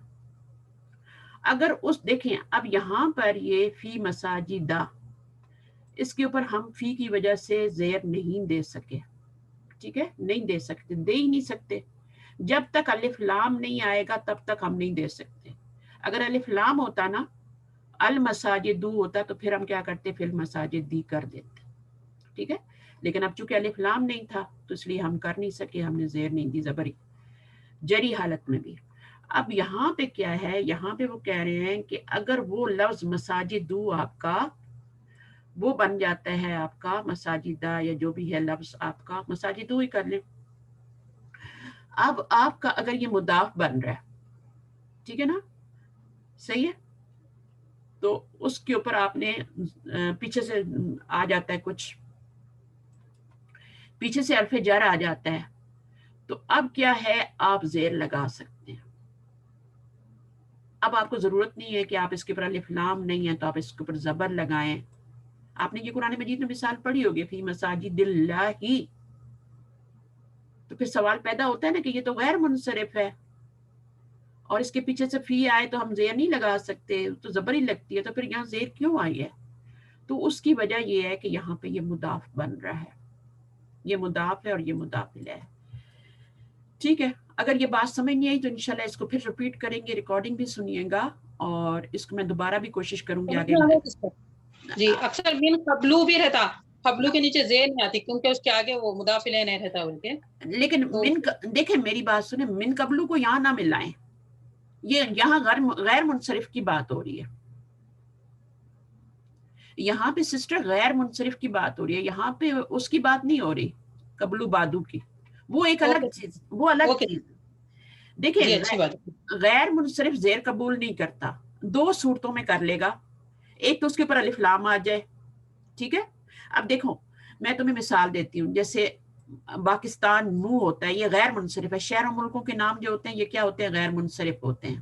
اگر دیکھیں اب یہاں پر یہ فی مساجدہ, اس کے اوپر ہم فی کی وجہ سے زیر نہیں دے سکے. ٹھیک ہے, نہیں دے سکتے, دے ہی نہیں سکتے. جب تک الف لام نہیں آئے گا تب تک ہم نہیں دے سکتے. اگر الف لام ہوتا نا، المساجد ہوتا، تو پھر ہم کیا کرتے، فی المساجد دی کر دیتے. ٹھیک ہے، لیکن اب چونکہ الف لام نہیں تھا تو اس لیے ہم کر نہیں سکے، ہم نے زیر نہیں دی زبری جری حالت میں بھی. اب یہاں پہ کیا ہے، یہاں پہ وہ کہہ رہے ہیں کہ اگر وہ لفظ مساجدو آپ کا وہ بن جاتا ہے آپ کا مساجدہ، یا جو بھی ہے لفظ آپ کا مساجدو ہی کر لیں. اب آپ کا اگر یہ مضاف بن رہا ہے، ٹھیک ہے نا، صحیح ہے، تو اس کے اوپر آپ نے پیچھے سے آ جاتا ہے کچھ، پیچھے سے حرف جر آ جاتا ہے، تو اب کیا ہے، آپ زیر لگا سکتے ہیں. اب آپ کو ضرورت نہیں ہے کہ آپ اس کے اوپر الف لام نہیں ہے تو آپ اس کے اوپر زبر لگائیں. آپ نے یہ قرآن مجید میں مثال پڑھی ہوگی، فی مساجد اللہ ہی، تو پھر سوال پیدا ہوتا ہے نا کہ یہ تو غیر منصرف ہے، اور اس کے پیچھے سے فی آئے تو ہم زیر نہیں لگا سکتے، تو زبر ہی لگتی ہے، تو پھر یہاں زیر کیوں آئی ہے؟ تو اس کی وجہ یہ ہے کہ یہاں پہ یہ مضاف بن رہا ہے، یہ مضاف ہے اور یہ مضاف الیہ ہے. ٹھیک ہے، اگر یہ بات سمجھ نہیں آئی تو انشاءاللہ اس کو پھر ریپیٹ کریں گے، ریکارڈنگ بھی سنیے گا، اور اس کو میں دوبارہ بھی کوشش کروں گی آگے. جی اکثر من قبلو بھی رہتا، قبلو کے نیچے زیر نہیں آتی کیونکہ اس کے آگے وہ مضاف الیہ نہیں رہتا ان کے. لیکن دیکھیں میری بات سنیں، من قبلو کو یہاں نہ ملائیں، یہ یہاں غیر منصرف کی بات ہو رہی ہے. یہاں پہ سسٹر غیر منصرف کی بات ہو رہی ہے، یہاں پہ اس کی بات نہیں ہو رہی قبلو بادو کی، وہ ایک الگ چیز، وہ الگ چیز. دیکھیں غیر منصرف زیر قبول نہیں کرتا، دو صورتوں میں کر لے گا. ایک تو اس کے اوپر الف لام آ جائے، ٹھیک ہے. اب دیکھو میں تمہیں مثال دیتی ہوں، جیسے پاکستان نو ہوتا ہے، یہ غیر منصرف ہے. شہر و ملکوں کے نام جو ہوتے ہیں یہ کیا ہوتے ہیں، غیر منصرف ہوتے ہیں.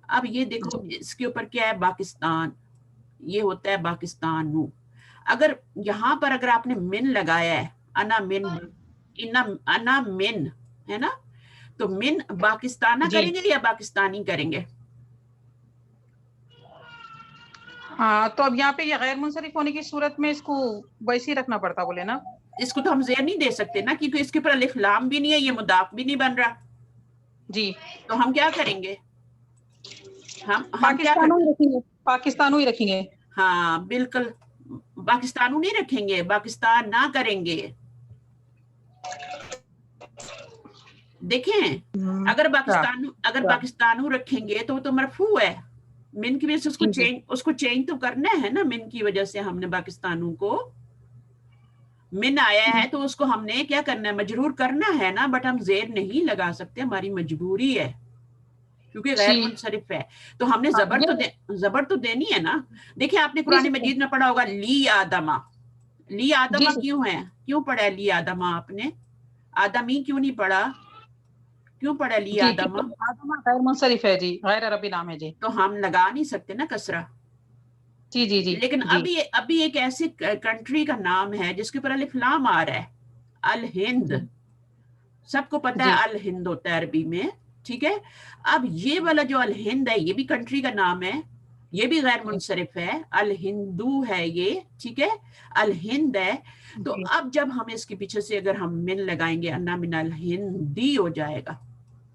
اب یہ دیکھو اس کے اوپر کیا ہے، پاکستان، یہ ہوتا ہے پاکستان نو. اگر یہاں پر اگر آپ نے من لگایا ہے، انا من، انا من ہے نا، تو من پاکستانہ کریں گے یا پاکستانی کریں گے؟ ہاں تو اب یہاں پہ یہ غیر منصرف ہونے کی صورت میں اس کو ویسے ہی رکھنا پڑتا بولے نا. اس کو تو ہم زیر نہیں دے سکتے نا، کیونکہ اس کے اوپر الف لام بھی نہیں ہے، یہ مضاف بھی نہیں بن رہا. جی تو ہم کیا کریں گے، ہم کیا پاکستانوں ہی رکھیں گے، پاکستانوں ہی رکھیں گے. ہاں بالکل، پاکستانوں نہیں رکھیں گے، پاکستان نہ کریں گے. دیکھیں اگر پاکستانوں رکھیں گے تو وہ تو مرفوع ہے، من کی وجہ سے اس کو چینج تو کرنا ہے نا. من کی وجہ سے ہم نے پاکستانوں کو من آیا ہے تو اس کو ہم نے کیا کرنا ہے، مجرور کرنا ہے نا، بٹ ہم زیر نہیں لگا سکتے، ہماری مجبوری ہے کیونکہ غیر منصرف ہے. تو ہم نے زبر تو دینی ہے نا. دیکھیں آپ نے قرآن مجید میں پڑھا ہوگا لی آدما، لی آدما کیوں ہے، کیوں پڑھا ہے لی آدما؟ آپ نے آدمی کیوں نہیں پڑھا، کیوں پڑھا لی آدما؟ غیر منصرف ہے جی، غیر عربی نام ہے جی، تو ہم لگا نہیں سکتے نا کسرہ. جی جی جی. لیکن ابھی ایک ایسی کنٹری کا نام ہے جس کے اوپر الف لام آ رہا ہے، الہند. سب کو پتا ہے الہند ہوتا ہے عربی میں، ٹھیک ہے. اب یہ والا جو الہند ہے یہ بھی کنٹری کا نام ہے، یہ بھی غیر منصرف ہے، الہندو ہے یہ، ٹھیک ہے، الہند ہے. تو اب جب ہم اس کے پیچھے سے اگر ہم من لگائیں گے، انا من الہندی ہو جائے گا.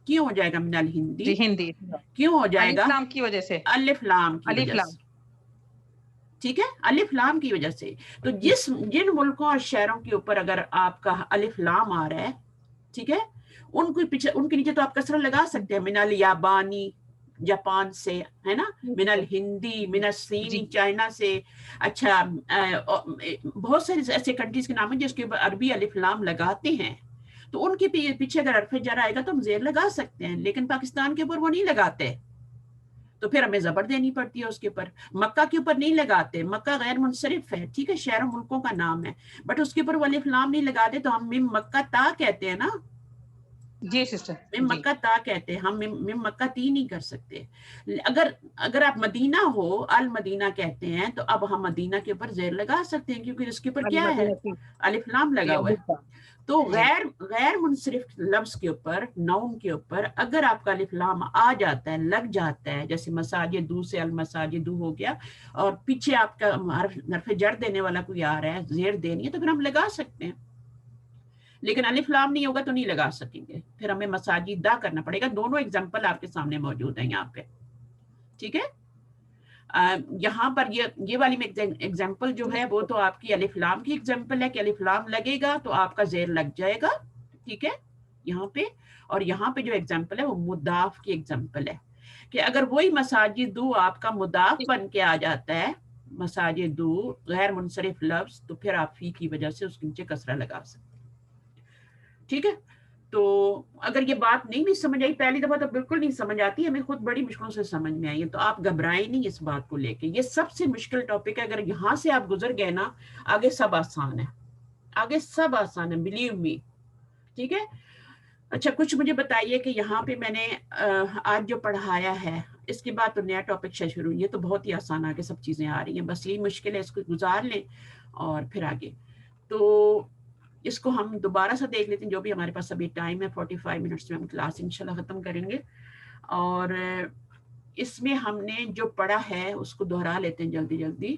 کیوں ہو جائے گا من الہندی؟ ہندی کیوں ہو جائے گا؟ الف لام کی وجہ سے، الف لام کی وجہ سے، ٹھیک ہے، الف لام کی وجہ سے. تو جن ملکوں اور شہروں کے اوپر اگر آپ کا الف لام آ رہا ہے، ٹھیک ہے، ان کے نیچے تو آپ کسرہ لگا سکتے ہیں، من الیابانی جاپان سے، ہے نا، من الہندی، من الصینی چائنا سے. اچھا بہت سارے ایسے کنٹریز کے نام ہیں جس کے عربی الف لام لگاتے ہیں، تو ان کے پیچھے اگر حرف جر آئے گا تو ہم زیر لگا سکتے ہیں، لیکن پاکستان کے اوپر وہ نہیں لگاتے، تو پھر ہمیں زبر دینی پڑتی ہے اس کے اوپر. مکہ کے اوپر نہیں لگاتے، مکہ غیر منصرف ہے، ٹھیک ہے، شہر و ملکوں کا نام ہے، بٹ اس کے اوپر وہ الف لام نہیں لگاتے، تو ہم مم مکہ تا کہتے ہیں نا. جی سسٹر، مم مکہ تا کہتے ہیں، ہم مم مکہ تی نہیں کر سکتے. اگر آپ مدینہ ہو، المدینہ کہتے ہیں، تو اب ہم مدینہ کے اوپر زیر لگا سکتے ہیں کیونکہ اس کے اوپر کیا ہے، الف لام لگا ہوا ہے. تو غیر منصرف لفظ کے اوپر، نون کے اوپر اگر آپ کا الف لام آ جاتا ہے، لگ جاتا ہے، جیسے مساجدو سے المساجدو ہو گیا، اور پیچھے آپ کا حرف جر دینے والا کوئی آ رہا ہے، زیر دینی ہے، تو پھر ہم لگا سکتے ہیں. لیکن الف لام نہیں ہوگا تو نہیں لگا سکیں گے، پھر ہمیں مساجدہ کرنا پڑے گا. دونوں ایگزامپل آپ کے سامنے موجود ہیں یہاں پہ. ٹھیک ہے، یہاں پر یہ والی میں ایگزامپل جو ہے وہ تو آپ کی الف لام کی ایگزامپل ہے کہ الف لام لگے گا تو آپ کا زیر لگ جائے گا. ٹھیک ہے یہاں پہ، اور یہاں پہ جو ایگزامپل ہے وہ مضاف کی ایگزامپل ہے کہ اگر وہی مساجدو آپ کا مضاف بن کے آ جاتا ہے، مساجدو غیر منصرف لفظ، تو پھر آپ فی کی وجہ سے اس کے نیچے کسرہ لگا سکتے ہیں. ٹھیک ہے، تو اگر یہ بات نہیں سمجھ آئی پہلی دفعہ تو بالکل نہیں سمجھ آتی، ہمیں خود بڑی مشکلوں سے سمجھ میں آئی ہے، تو آپ گھبرائیں نہیں اس بات کو لے کے. یہ سب سے مشکل ٹاپک ہے، اگر یہاں سے آپ گزر گئے نا آگے سب آسان ہے، آگے سب آسان ہے، بلیو می. ٹھیک ہے، اچھا کچھ مجھے بتائیے کہ یہاں پہ میں نے آج جو پڑھایا ہے اس کے بعد تو نیا ٹاپک شروع، یہ تو بہت ہی آسان آگے سب چیزیں آ رہی ہیں، بس یہی مشکل ہے اس کو گزار لیں اور پھر آگے. تو اس کو ہم دوبارہ سے دیکھ لیتے ہیں، جو بھی ہمارے پاس ابھی ٹائم ہے 45 منٹس میں ہم کلاس انشاءاللہ ختم کریں گے. اور اس میں ہم نے جو پڑھا ہے اس کو دہرا لیتے ہیں جلدی جلدی.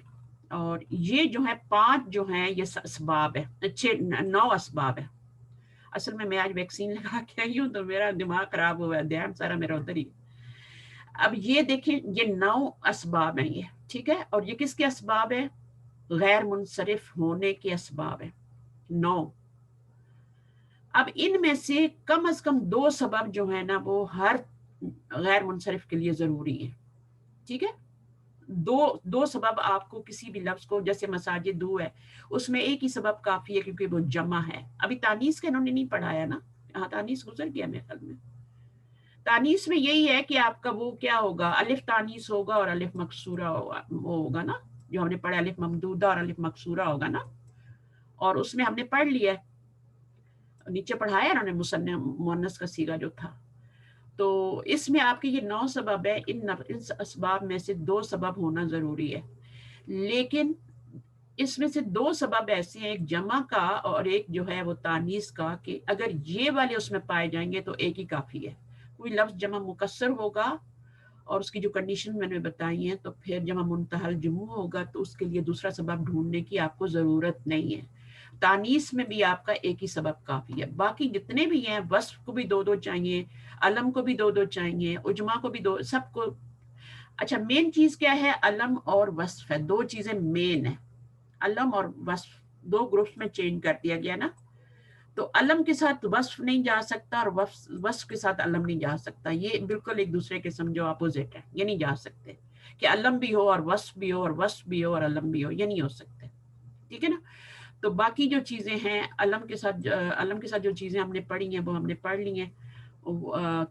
اور یہ جو ہے 5 جو ہیں یہ اسباب ہے، 9 اسباب ہے. اصل میں آج ویکسین لگا کے آئی ہوں تو میرا دماغ خراب ہوا ہے، دھیان سارا میرا ادھر ہی. اب یہ دیکھیں یہ 9 اسباب ہیں یہ. ٹھیک ہے، اور یہ کس کے اسباب ہے؟ غیر منصرف ہونے کے اسباب ہیں 9. اب ان میں سے کم از کم 2 سبب جو ہیں نا وہ ہر غیر منصرف کے لیے ضروری ہیں. ٹھیک ہے، دو سبب آپ کو کسی بھی لفظ کو، جیسے مساجد دو ہے اس میں ایک ہی سبب کافی ہے کیونکہ وہ جمع ہے. ابھی تانیث کا انہوں نے نہیں پڑھایا نا، ہاں تانیث گزر گیا میرے خیال میں. تانیث میں یہی ہے کہ آپ کا وہ کیا ہوگا، الف تانیث ہوگا اور الف مکسورہ ہوگا نا، جو ہم نے پڑھا الف ممدودہ اور الف مکسورہ ہوگا نا. اور اس میں ہم نے پڑھ لیا نیچے پڑھایا انہوں نے مؤنث کا صیغہ جو تھا. تو اس میں آپ کے یہ 9 سبب ہے، ان اسباب میں سے 2 سبب ہونا ضروری ہے. لیکن اس میں سے 2 سبب ایسے ہیں، ایک جمع کا اور ایک جو ہے وہ تانیث کا، کہ اگر یہ والے اس میں پائے جائیں گے تو ایک ہی کافی ہے. کوئی لفظ جمع مکسر ہوگا اور اس کی جو کنڈیشن میں نے بتائی ہیں تو پھر جمع منتہل جموع ہوگا، تو اس کے لیے دوسرا سبب ڈھونڈنے کی آپ کو ضرورت نہیں ہے. تانیث میں بھی آپ کا ایک ہی سبب کافی ہے. باقی جتنے بھی ہیں وصف کو بھی 2 چاہیے، علم کو بھی 2 چاہیے، اجماع کو بھی 2، سب کو. اچھا مین چیز کیا ہے؟ علم اور وصف ہے، 2 چیزیں مین ہیں. علم اور وصف 2 گروپس میں چینج کر دیا گیا نا. تو علم کے ساتھ وصف نہیں جا سکتا اور وصف کے ساتھ علم نہیں جا سکتا. یہ بالکل ایک دوسرے کے سمجھو اپوزٹ ہے، یہ نہیں جا سکتے کہ علم بھی ہو اور وصف بھی ہو اور وصف بھی ہو اور علم بھی ہو، یہ نہیں ہو سکتے. ٹھیک ہے نا. تو باقی جو چیزیں ہیں علم کے ساتھ جو چیزیں ہم نے پڑھی ہیں وہ ہم نے پڑھ لی ہیں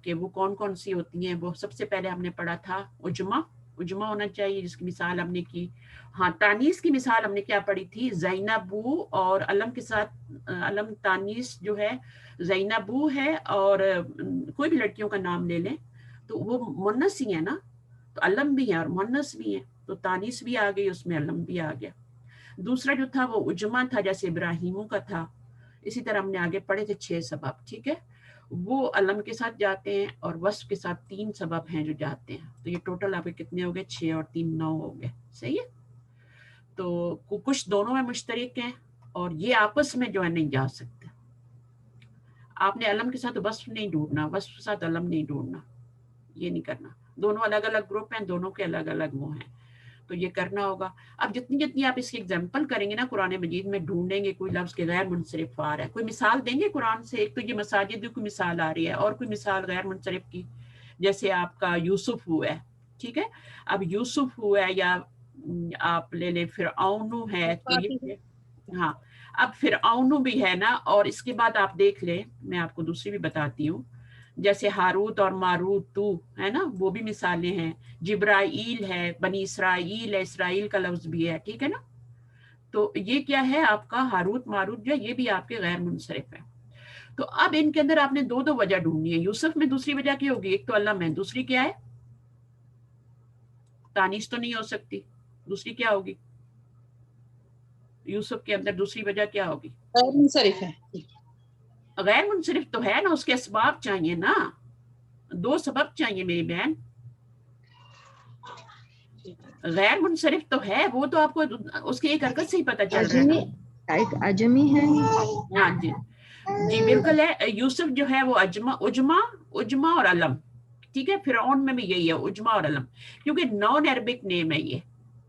کہ وہ کون کون سی ہوتی ہیں. وہ سب سے پہلے ہم نے پڑھا تھا اجماع ہونا چاہیے، جس کی مثال ہم نے کی. ہاں تانیث کی مثال ہم نے کیا پڑھی تھی؟ زینبو، اور علم کے ساتھ علم تانیث جو ہے زینبو ہے، اور کوئی بھی لڑکیوں کا نام لے لیں تو وہ مؤنث ہی ہے نا، تو علم بھی ہے اور مؤنث بھی ہے، تو تانیث بھی آ گئی اس میں، علم بھی آ گیا. دوسرا جو تھا وہ اجماع تھا، جیسے ابراہیموں کا تھا. اسی طرح ہم نے آگے پڑھے تھے 6 سبب. ٹھیک ہے، وہ علم کے ساتھ جاتے ہیں اور وصف کے ساتھ 3 سبب ہیں جو جاتے ہیں. تو یہ ٹوٹل آپ کے کتنے ہو گئے؟ 6 اور 3 9 ہو گئے. صحیح ہے. تو کچھ دونوں میں مشترک ہیں اور یہ آپس میں جو ہے نہیں جا سکتے. آپ نے علم کے ساتھ وصف نہیں ڈھونڈنا، وصف کے ساتھ علم نہیں ڈھونڈنا، یہ نہیں کرنا. دونوں الگ الگ گروپ ہیں، دونوں کے الگ الگ وہ ہیں، تو یہ کرنا ہوگا. اب جتنی آپ اس کی ایگزامپل کریں گے نا قرآن مجید میں، ڈھونڈیں گے کوئی لفظ کے غیر منصرف آ رہا ہے، کوئی مثال دیں گے قرآن سے. ایک تو یہ مساجد کی مثال آ رہی ہے، اور کوئی مثال غیر منصرف کی، جیسے آپ کا یوسف ہوا ہے. ٹھیک ہے، اب یوسف ہوا ہے، یا آپ لے لیں فرعون ہے، تو یہ ہاں اب فرعون بھی ہے نا. اور اس کے بعد آپ دیکھ لیں، میں آپ کو دوسری بھی بتاتی ہوں، جیسے ہاروت اور ماروت تو ہے نا، وہ بھی مثالیں ہیں. جبرائیل ہے، بنی اسرائیل ہے، اسرائیل کا لفظ بھی ہے. ٹھیک ہے نا. تو یہ کیا ہے آپ کا ہاروت ماروت جو ہے، یہ بھی آپ کے غیر منصرف ہے. تو اب ان کے اندر آپ نے 2 وجہ ڈھونڈنی ہے. یوسف میں دوسری وجہ کیا ہوگی؟ ایک تو علم ہے، دوسری کیا ہے؟ تانیث تو نہیں ہو سکتی. دوسری کیا ہوگی یوسف کے اندر؟ دوسری وجہ کیا ہوگی؟ غیر منصرف ہے. غیر منصرف تو ہے نا، اس کے اسباب چاہیے نا، 2 سبب چاہیے میری بہن. غیر منصرف تو ہے، وہ تو آپ کو اس کی ایک حرکت سے ہی پتہ چل رہا ہے نا. ایک عجمی ہے. ہاں جی. جی بالکل ہے. یوسف جو ہے وہ اجما اور علم, ٹھیک ہے. فرعون میں بھی یہی ہے, اجما اور علم, کیونکہ نان عربک نیم ہے یہ.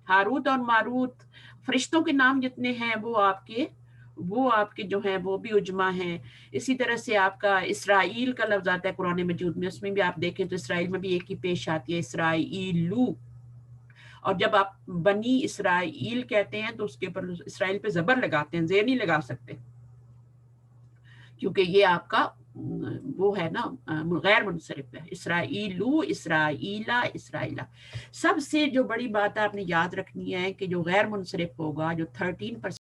ہاروت اور ماروت فرشتوں کے نام جتنے ہیں وہ آپ کے جو ہیں وہ بھی اجما ہیں. اسی طرح سے آپ کا اسرائیل کا لفظ آتا ہے قرآن مجید میں, اس میں بھی آپ دیکھیں تو اسرائیل میں بھی ایک ہی پیش آتی ہے, اسرائیلو. اور جب آپ بنی اسرائیل کہتے ہیں تو اس کے اوپر اسرائیل پہ زبر لگاتے ہیں, زیر نہیں لگا سکتے, کیونکہ یہ آپ کا وہ ہے نا غیر منصرف ہے. اسرائیلو, اسرائیلا, اسرائیلا. سب سے جو بڑی بات آپ نے یاد رکھنی ہے کہ جو غیر منصرف ہوگا, جو 13%